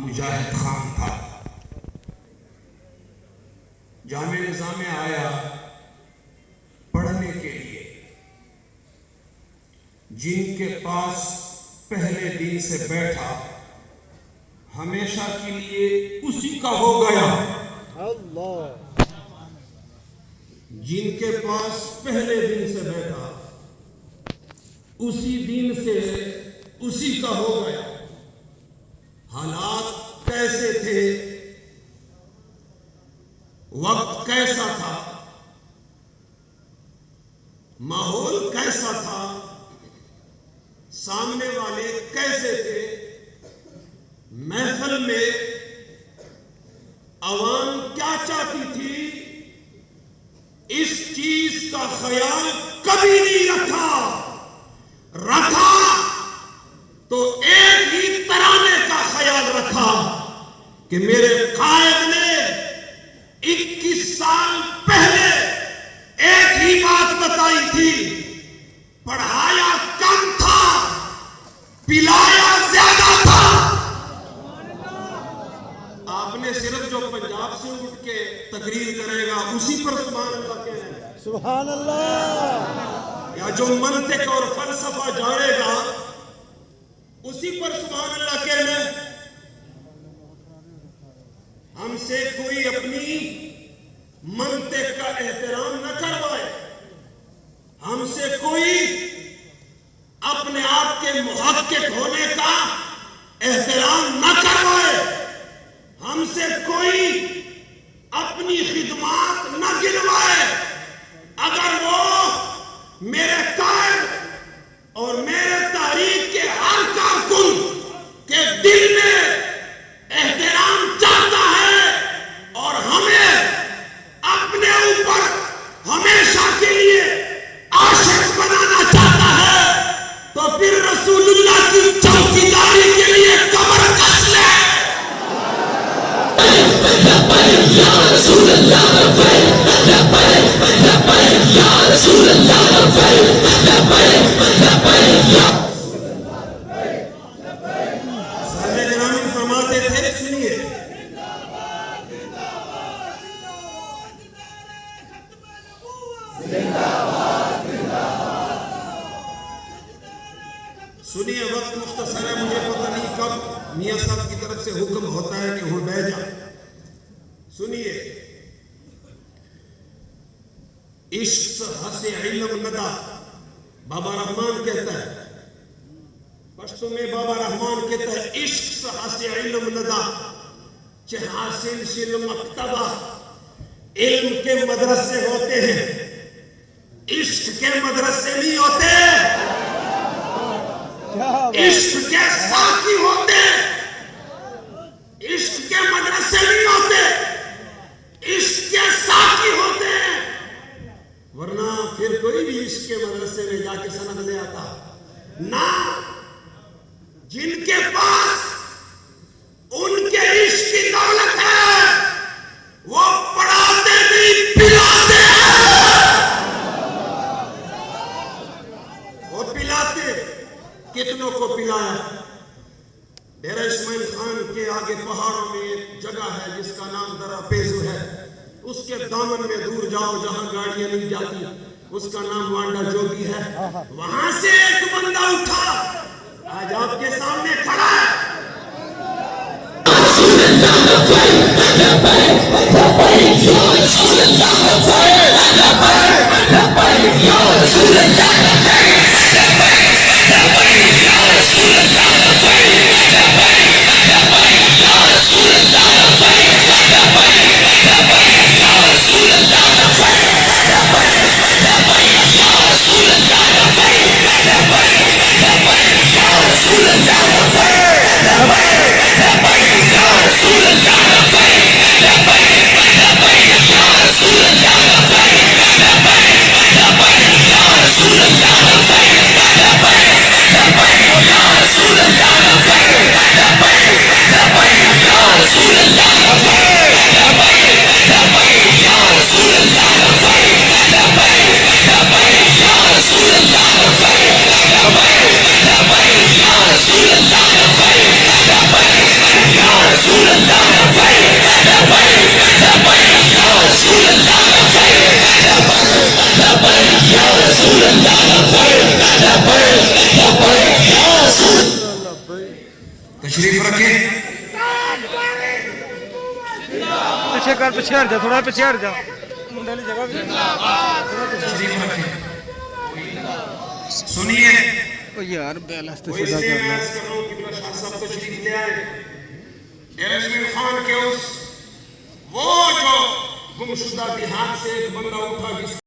मुजाहिद खान था। जामे निज़ाम आया पढ़ने के लिए। जिनके पास पहले दिन से बैठा हमेशा के लिए उसी का हो गया। अल्लाह। जिनके पास पहले दिन से बैठा उसी दिन से उसी का हो गया। हालात कैसे थे, वक्त कैसा था, माहौल कैसा था, सामने वाले कैसे थे, महफिल में अवाम क्या चाहती थी, इस चीज का ख्याल कभी नहीं रखा तो एक ही तराने का ख्याल रखा कि मेरे कायद ने 21 साल पहले एक ही बात बताई थी, पढ़ाया कम था, पिलाया ज्यादा था। आपने सिर्फ जो पंजाब से उठ के तकरीर करेगा उसी पर सुभान अल्लाह कहना, सुभान अल्लाह, या जो मंतिक और फलसफा जानेगा उसी पर सुभान अल्लाह कहना। हमसे कोई अपनी मंतिक का एहतराम न करवाए, हमसे कोई अपने आप के मुहक्किक होने का एहतराम न करवाए, हमसे कोई अपनी खिदमत न गिनवाए। अगर वो मेरे कायद और मेरे तारीख के हर कारकुन के दिल में एहतराम चाहता है और हमें अपने ऊपर हमेशा के लिए आशिक बनाना चाहता है, तो फिर रसूलुल्लाह की चौकीदारी के लिए कमर कस ले। फरमाते थे, सुनिए, सुनिए, वक्त मुख्तसर है, मुझे पता नहीं कब मियां साहब की तरफ से हुक्म होता है कि हुण बैठ जा। सुनिए, इश्क हसे इल्म नदा, बाबा रहमान कहता है, पश्तो में बाबा रहमान कहता है, इश्क हसे इल्म नदा चे हासिल शिल मक्तबा। इल्म के मदरसे होते हैं, इश्क के मदरसे नहीं होते। इश्क के साथी होते, इश्क के मदरसे नहीं होते, इश्क के साथी होते हैं। वरना फिर कोई भी इश्क के मदरसे में जाके सनद ले आता ना। जिनके पास उनके इश्क की दौलत है वो पढ़ाते नहीं, पिलाते हैं। वो पिलाते, कितनों को पिलाया। डेरा इस्माइल खान के आगे पहाड़ों में एक जगह है जिसका नाम दरा पेजू है, उसके दामन में दूर जाओ जहां गाड़ियां नहीं जाती, उसका नाम वांडा जोगी है। वहां से एक बंदा उठा, आज आपके सामने खड़ा है। तशरीफ रखें। पीछे कर, पीछे हट जा, थोड़ा पीछे हट जा, मुंडे वाली जगह भी तशरीफ रखें। सुनिए, ओ यार बैलेंस तो कोई सीधा इसलिए कर मैं ले। अर्ज कर रहा हूं कि शाह साहब तशरीफ ले आए। डेरा इस्माइल खान के उस वो जो गुमशुदा देहात से एक बंदा उठा जिस